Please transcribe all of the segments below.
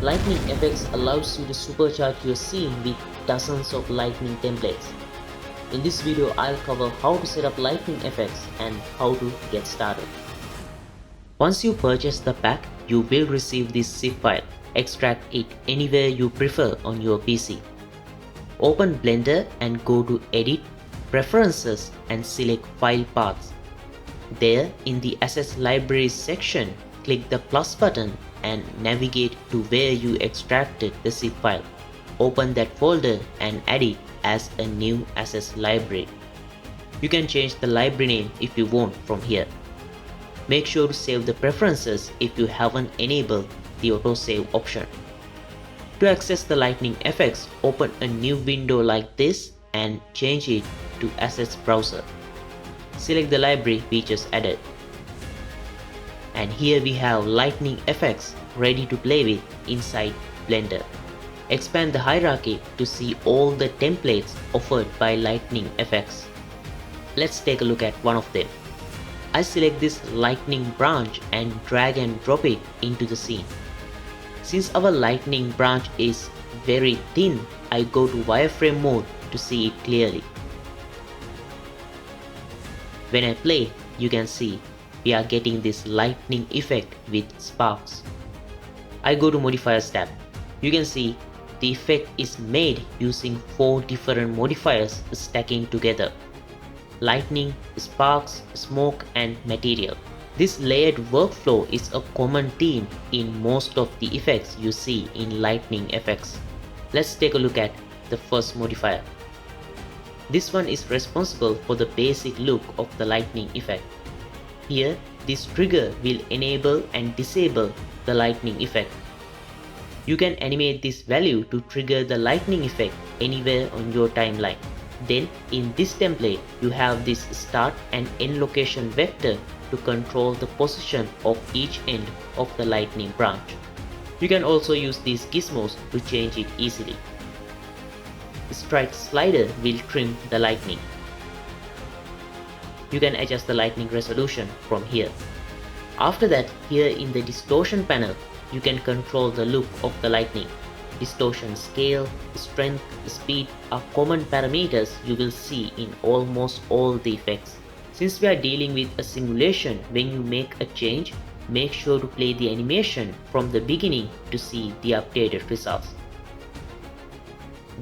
Lightning FX allows you to supercharge your scene with dozens of lightning templates. In this video, I'll cover how to set up Lightning FX and how to get started. Once you purchase the pack, you will receive this zip file. Extract it anywhere you prefer on your PC. Open Blender and go to Edit, Preferences and select File Paths. There, in the Assets Libraries section, click the plus button and navigate to where you extracted the zip file. Open that folder and add it as a new assets library. You can change the library name if you want from here. Make sure to save the preferences if you haven't enabled the autosave option. To access the Lightning FX, open a new window like this and change it to Assets Browser. Select the library we just added. And here we have Lightning FX ready to play with inside Blender. Expand the hierarchy to see all the templates offered by Lightning FX. Let's take a look at one of them. I select this lightning branch and drag and drop it into the scene. Since our lightning branch is very thin, I go to wireframe mode to see it clearly. When I play, you can see we are getting this lightning effect with sparks. I go to Modifiers tab. You can see the effect is made using 4 different modifiers stacking together: lightning, sparks, smoke and material. This layered workflow is a common theme in most of the effects you see in Lightning FX. Let's take a look at the first modifier. This one is responsible for the basic look of the lightning effect. Here, this trigger will enable and disable the lightning effect. You can animate this value to trigger the lightning effect anywhere on your timeline. Then, in this template, you have this start and end location vector to control the position of each end of the lightning branch. You can also use these gizmos to change it easily. The Sprite slider will trim the lightning. You can adjust the lightning resolution from here. After that, here in the distortion panel, you can control the look of the lightning. Distortion scale, strength, speed are common parameters you will see in almost all the effects. Since we are dealing with a simulation, when you make a change, make sure to play the animation from the beginning to see the updated results.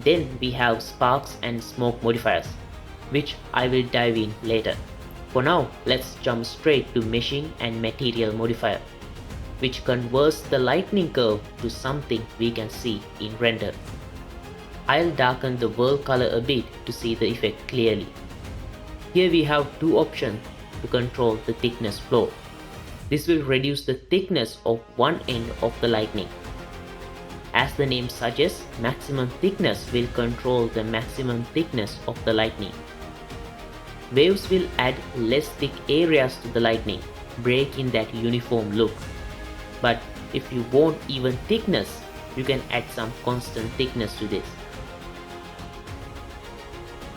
Then we have sparks and smoke modifiers, which I will dive in later. For now, let's jump straight to meshing and material modifier, which converts the lightning curve to something we can see in render. I'll darken the world color a bit to see the effect clearly. Here we have two options to control the thickness flow. This will reduce the thickness of one end of the lightning. As the name suggests, maximum thickness will control the maximum thickness of the lightning. Waves will add less thick areas to the lightning, breaking that uniform look. But if you want even thickness, you can add some constant thickness to this.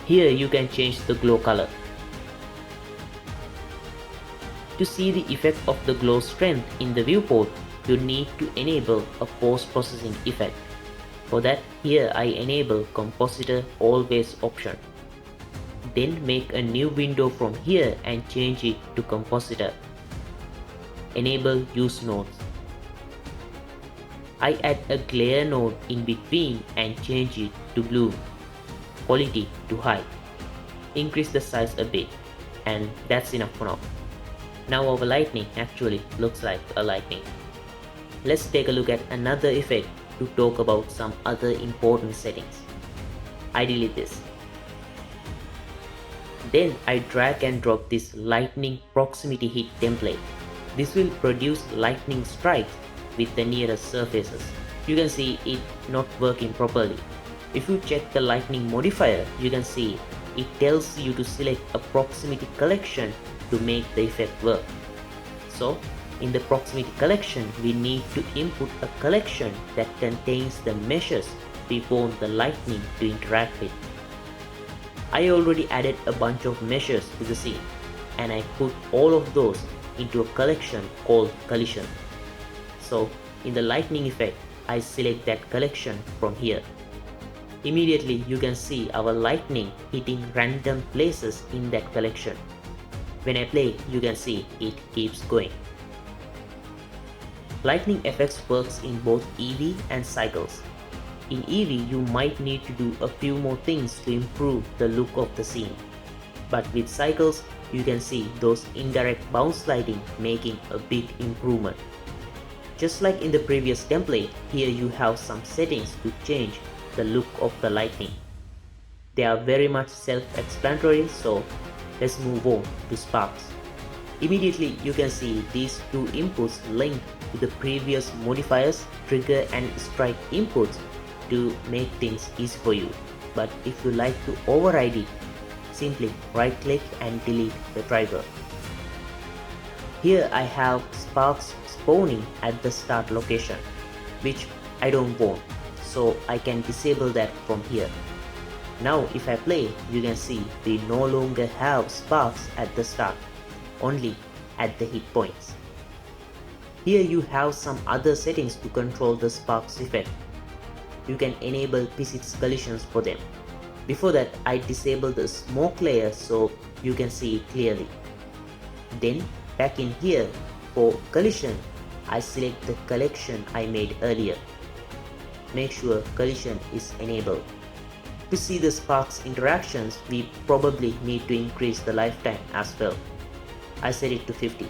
Here you can change the glow color. To see the effect of the glow strength in the viewport, you need to enable a post-processing effect. For that, here I enable Compositor Always option. Then make a new window from here and change it to Compositor. Enable Use Nodes. I add a glare node in between and change it to blue. Quality to high. Increase the size a bit, and that's enough for now. Now our lightning actually looks like a lightning. Let's take a look at another effect to talk about some other important settings. I delete this. Then I drag and drop this lightning proximity hit template. This will produce lightning strikes with the nearest surfaces. You can see it not working properly. If you check the lightning modifier, you can see it tells you to select a proximity collection to make the effect work. So, in the proximity collection, we need to input a collection that contains the meshes we want the lightning to interact with. I already added a bunch of meshes to the scene, and I put all of those into a collection called collision. So in the lightning effect, I select that collection from here. Immediately you can see our lightning hitting random places in that collection. When I play, you can see it keeps going. Lightning FX works in both EV and cycles. In EV, you might need to do a few more things to improve the look of the scene. But with cycles, you can see those indirect bounce lighting making a big improvement. Just like in the previous template, here you have some settings to change the look of the lightning. They are very much self-explanatory, so let's move on to sparks. Immediately you can see these two inputs linked to the previous modifiers, trigger and sprite inputs to make things easy for you. But if you like to override it, simply right click and delete the driver. Here I have sparks spawning at the start location, which I don't want, so I can disable that from here. Now if I play, you can see we no longer have sparks at the start, only at the hit points. Here you have some other settings to control the sparks effect. You can enable physics collisions for them. Before that, I disable the smoke layer so you can see it clearly. Then back in here, for collision, I select the collection I made earlier. Make sure collision is enabled. To see the sparks interactions, we probably need to increase the lifetime as well. I set it to 50.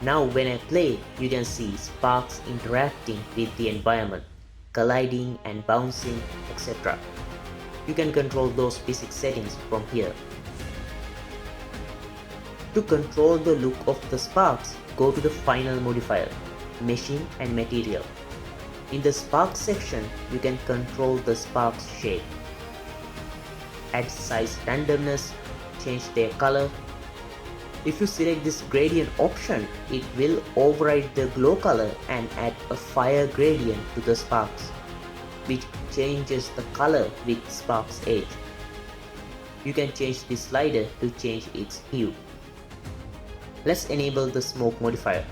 Now when I play, you can see sparks interacting with the environment, colliding and bouncing, etc. You can control those physics settings from here. To control the look of the sparks, go to the final modifier, Meshing and Material. In the Sparks section, you can control the sparks shape. Add size randomness, change their color. If you select this gradient option, it will override the glow color and add a fire gradient to the sparks, which changes the color with sparks edge. You can change this slider to change its hue. Let's enable the smoke modifier.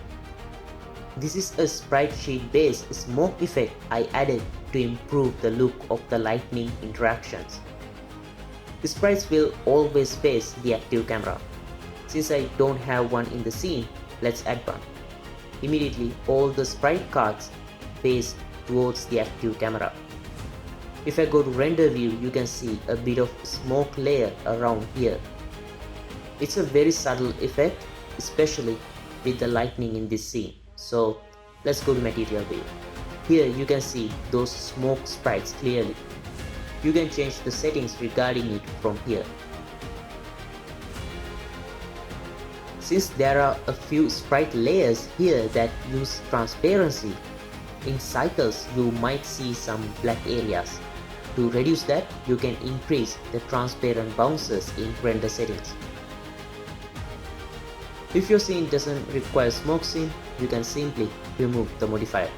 This is a sprite sheet based smoke effect I added to improve the look of the lightning interactions. The sprites will always face the active camera. Since I don't have one in the scene, let's add one. Immediately all the sprite cards face towards the active camera. If I go to render view, you can see a bit of smoke layer around here. It's a very subtle effect, especially with the lightning in this scene. So let's go to material view. Here you can see those smoke sprites clearly. You can change the settings regarding it from here. Since there are a few sprite layers here that use transparency, in cycles you might see some black areas. To reduce that, you can increase the transparent bounces in render settings. If your scene doesn't require smoke scene, you can simply remove the modifier.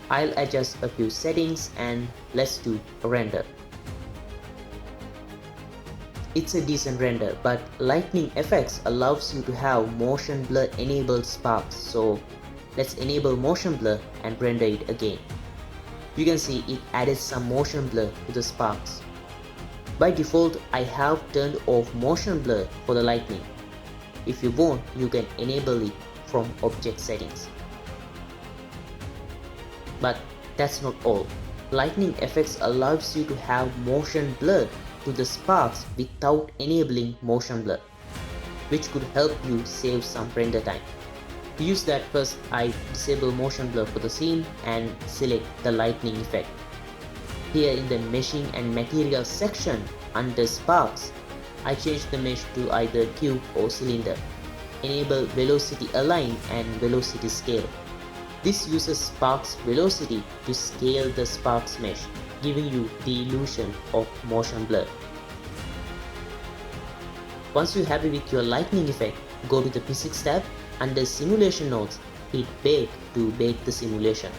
I'll adjust a few settings and let's do a render. It's a decent render, but Lightning FX allows you to have motion blur enabled sparks, so let's enable motion blur and render it again. You can see it added some motion blur to the sparks. By default, I have turned off motion blur for the lightning. If you want, you can enable it from object settings. But that's not all. Lightning FX allows you to have motion blur to the sparks without enabling motion blur, which could help you save some render time. To use that, first I disable motion blur for the scene and select the lightning effect. Here in the meshing and material section under sparks, I change the mesh to either cube or cylinder. Enable velocity align and velocity scale. This uses sparks velocity to scale the sparks mesh, giving you the illusion of motion blur. Once you're happy with your lightning effect, go to the physics tab. Under simulation nodes, hit bake to bake the simulation,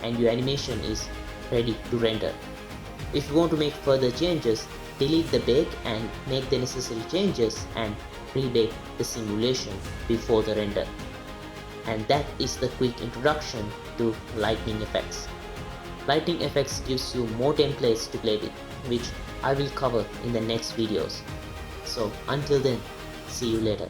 and your animation is ready to render. If you want to make further changes, delete the bake and make the necessary changes and pre-bake the simulation before the render. And that is the quick introduction to Lightning FX. Lightning FX gives you more templates to play with, which I will cover in the next videos. So until then, see you later.